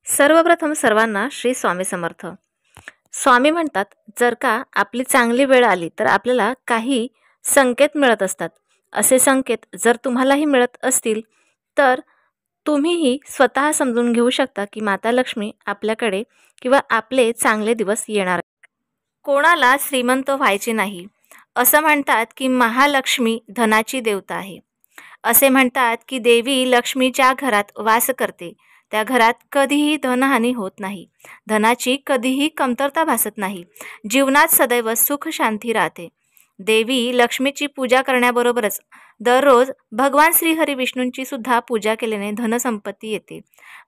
सर्वप्रथम सर्वांना श्री स्वामी समर्थ. स्वामी म्हणतात, जर का आपली चांगली वेळ आली तर आपल्याला काही संकेत मिळत असतात. असे संकेत जर तुम्हालाही मिळत असतील तर तुम्हीही स्वतः समजून घेऊ शकता की माता लक्ष्मी आपल्याकडे किंवा आपले चांगले दिवस येणार आहेत. कोणाला श्रीमंत व्हायचे नाही. असं म्हणतात की महालक्ष्मी धनाची देवता आहे. असे म्हणतात की देवी लक्ष्मी ज्या घरात वास करते त्या घरात कधीही धनहानी होत नाही. धनाची कधीही कमतरता भासत नाही. जीवनात सदैव सुख शांती राहते. देवी लक्ष्मीची पूजा करण्याबरोबरच दररोज भगवान श्रीहरी विष्णूंची सुद्धा पूजा केल्याने धनसंपत्ती येते.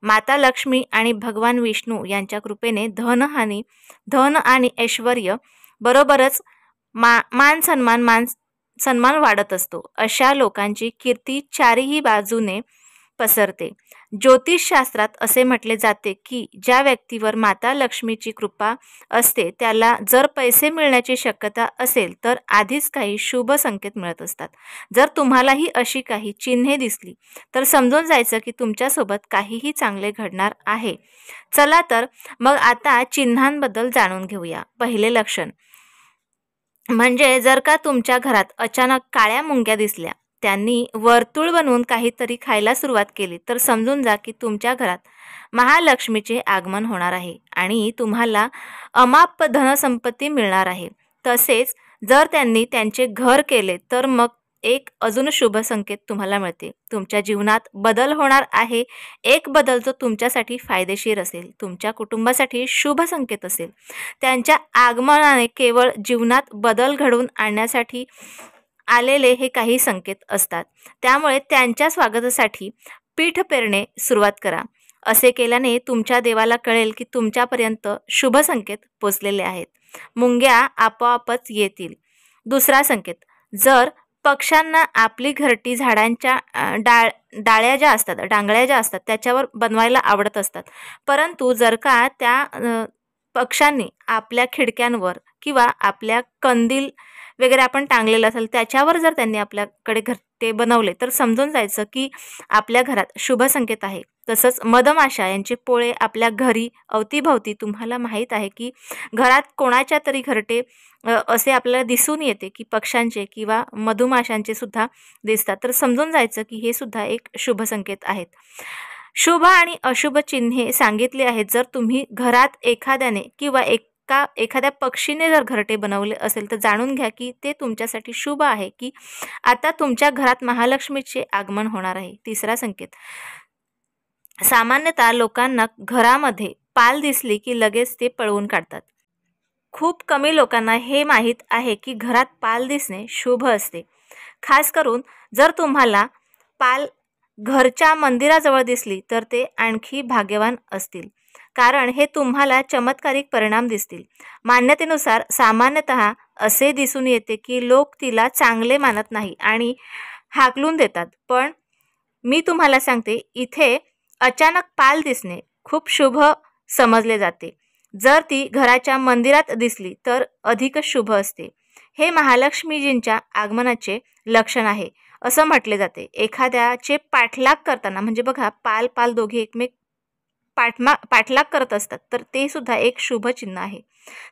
माता लक्ष्मी आणि भगवान विष्णू यांच्या कृपेने धन आणि ऐश्वर्य बरोबरच मान सन्मान वाढत असतो. अशा लोकांची कीर्ती चारही बाजूने पसरते. ज्योतिषशास्त्रात असे म्हटले जाते की ज्या व्यक्तीवर माता लक्ष्मीची कृपा असते त्याला जर पैसे मिळण्याची शक्यता असेल तर आधीच काही शुभ संकेत मिळत असतात. जर तुम्हालाही अशी काही चिन्हे दिसली तर समजून जायचं की तुमच्यासोबत काहीही चांगले घडणार आहे. चला तर मग आता चिन्हांबद्दल जाणून घेऊया. पहिले लक्षण म्हणजे जर का तुमच्या घरात अचानक काळ्या मुंग्या दिसल्या, त्यांनी वर्तुळ बनवून काहीतरी खायला सुरुवात केली तर समजून जा की तुमच्या घरात महालक्ष्मीचे आगमन होणार आहे आणि तुम्हाला अमाप धनसंपत्ती मिळणार आहे. तसेच जर त्यांनी त्यांचे घर केले तर मग एक अजून शुभ संकेत तुम्हाला मिळते. तुमच्या जीवनात बदल होणार आहे. एक बदल जो तुमच्यासाठी फायदेशीर असेल, तुमच्या कुटुंबासाठी शुभ संकेत असेल. त्यांच्या आगमनाने केवळ जीवनात बदल घडवून आणण्यासाठी आलेले हे काही संकेत असतात. त्यामुळे त्यांच्या स्वागतासाठी पीठ पेरणे सुरुवात करा. असे केल्याने तुमच्या देवाला कळेल की तुमच्यापर्यंत शुभ संकेत पोचलेले आहेत. मुंग्या आपोआपच येतील. दुसरा संकेत, जर पक्ष्यांना आपली घरटी झाडांच्या डांगळ्या ज्या असतात त्याच्यावर बनवायला आवडत असतात, परंतु जर का त्या पक्ष्यांनी आपल्या खिडक्यांवर किंवा आपल्या कंदील वगैरे आपण टांगलेलं असेल त्याच्यावर जर त्यांनी आपल्याकडे घरटे बनवले तर समजून जायचं की आपल्या घरात शुभ संकेत आहे. तसंच मधमाशा यांचे पोळे आपल्या घरी अवतीभवती तुम्हाला माहीत आहे की घरात कोणाच्या तरी घरटे असे आपल्याला दिसून येते की पक्ष्यांचे किंवा मधुमाशांचे सुद्धा दिसतात, तर समजून जायचं की हे सुद्धा एक शुभ संकेत आहेत. शुभ आणि अशुभ चिन्हे सांगितली आहेत. जर तुम्ही घरात एखाद्याने किंवा एखाद्या पक्षीने जर घरटे बनवले असेल तर जाणून घ्या की ते तुमच्यासाठी शुभ आहे की आता तुमच्या घरात महालक्ष्मीचे आगमन होणार आहे. तिसरा संकेत, सामान्यतः लोकांना घरामध्ये पाल दिसली की लगेच ते पळवून काढतात. खूप कमी लोकांना हे माहीत आहे की घरात पाल दिसणे शुभ असते. खास करून जर तुम्हाला पाल घरच्या मंदिराजवळ दिसली तर ते आणखी भाग्यवान असतील, कारण हे तुम्हाला चमत्कारिक परिणाम दिसतील. मान्यतेनुसार सामान्यतः असे दिसून येते की लोक तिला चांगले मानत नाही आणि हाकलून देतात. पण मी तुम्हाला सांगते, इथे अचानक पाल दिसणे खूप शुभ समजले जाते. जर ती घराच्या मंदिरात दिसली तर अधिकच शुभ असते. हे महालक्ष्मीजींच्या आगमनाचे लक्षण आहे असं म्हटले जाते. एखाद्याचे पाठलाग करताना म्हणजे बघा, पाल दोघे एकमेक पाठलाग करत असतात तर ते सुद्धा एक शुभ चिन्ह आहे.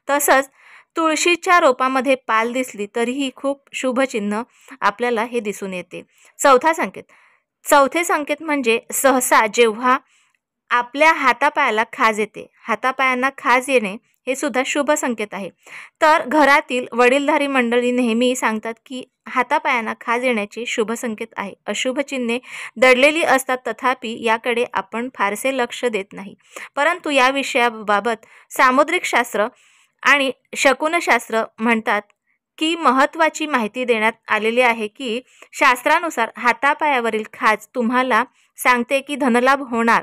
तसंच तुळशीच्या रोपामध्ये पाल दिसली तरीही खूप शुभ चिन्ह आपल्याला हे दिसून येते. चौथे संकेत म्हणजे सहसा जेव्हा आपल्या हातापायाला खाज येते, हातापायांना खाज येणे हे सुद्धा शुभ संकेत आहे. तर घरातील वडीलधारी मंडळी नेहमी सांगतात की हातापायांना खाज येण्याचे शुभ संकेत आहे. अशुभ चिन्हे दडलेली असतात, तथापि याकडे आपण फारसे लक्ष देत नाही. परंतु या विषयाबाबत सामुद्रिक शास्त्र आणि शकुनशास्त्र म्हणतात की महत्त्वाची माहिती देण्यात आलेली आहे की शास्त्रानुसार हातापायावरील खाज तुम्हाला सांगते की धनलाभ होणार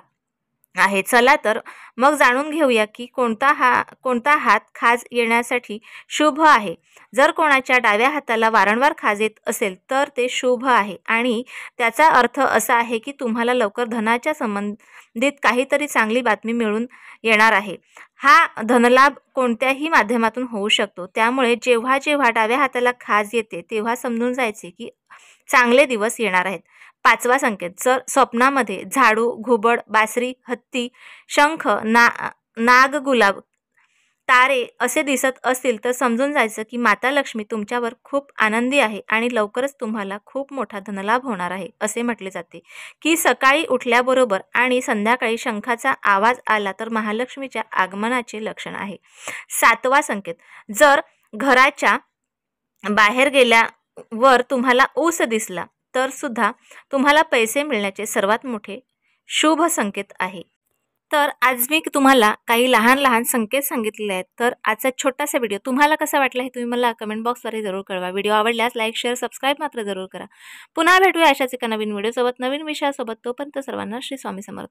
आहे. चला तर मग जाणून घेऊया की कोणता हात खाज येण्यासाठी शुभ आहे. जर कोणाच्या डाव्या हाताला वारंवार खाज येत असेल तर ते शुभ आहे आणि त्याचा अर्थ असा आहे की तुम्हाला लवकर धनाच्या संबंधित काहीतरी चांगली बातमी मिळून येणार आहे. हा धनलाभ कोणत्याही माध्यमातून होऊ शकतो. त्यामुळे जेव्हा डाव्या हाताला खाज येते तेव्हा समजून जायचे की चांगले दिवस येणार आहेत. 5वा संकेत, जर स्वप्नामध्ये झाडू, घुबड, बासरी, हत्ती, शंख, नाग, गुलाब, तारे असे दिसत असतील तर समजून जायचं की माता लक्ष्मी तुमच्यावर खूप आनंदी आहे आणि लवकरच तुम्हाला खूप मोठा धनलाभ होणार आहे. असे म्हटले जाते की सकाळी उठल्याबरोबर आणि संध्याकाळी शंखाचा आवाज आला तर महालक्ष्मीच्या आगमनाचे लक्षण आहे. 7वा संकेत, जर घराच्या बाहेर गेल्यावर तुम्हाला ऊस दिसला तर सुद्धा तुम्हाला पैसे मिळण्याचे सर्वात मोठे शुभ संकेत आहे. तर आज मी तुम्हाला काही लहान लहान संकेत सांगितलेले आहेत. तर आजचा छोटासा व्हिडिओ तुम्हाला कसा वाटला हे तुम्ही मला कमेंट बॉक्सद्वारे जरूर कळवा. व्हिडिओ आवडल्यास लाईक, शेअर, सबस्क्राईब मात्र जरूर करा. पुन्हा भेटूया अशाच एका नवीन व्हिडिओसोबत, नवीन विषयासोबत. तोपर्यंत सर्वांना श्री स्वामी समर्थ.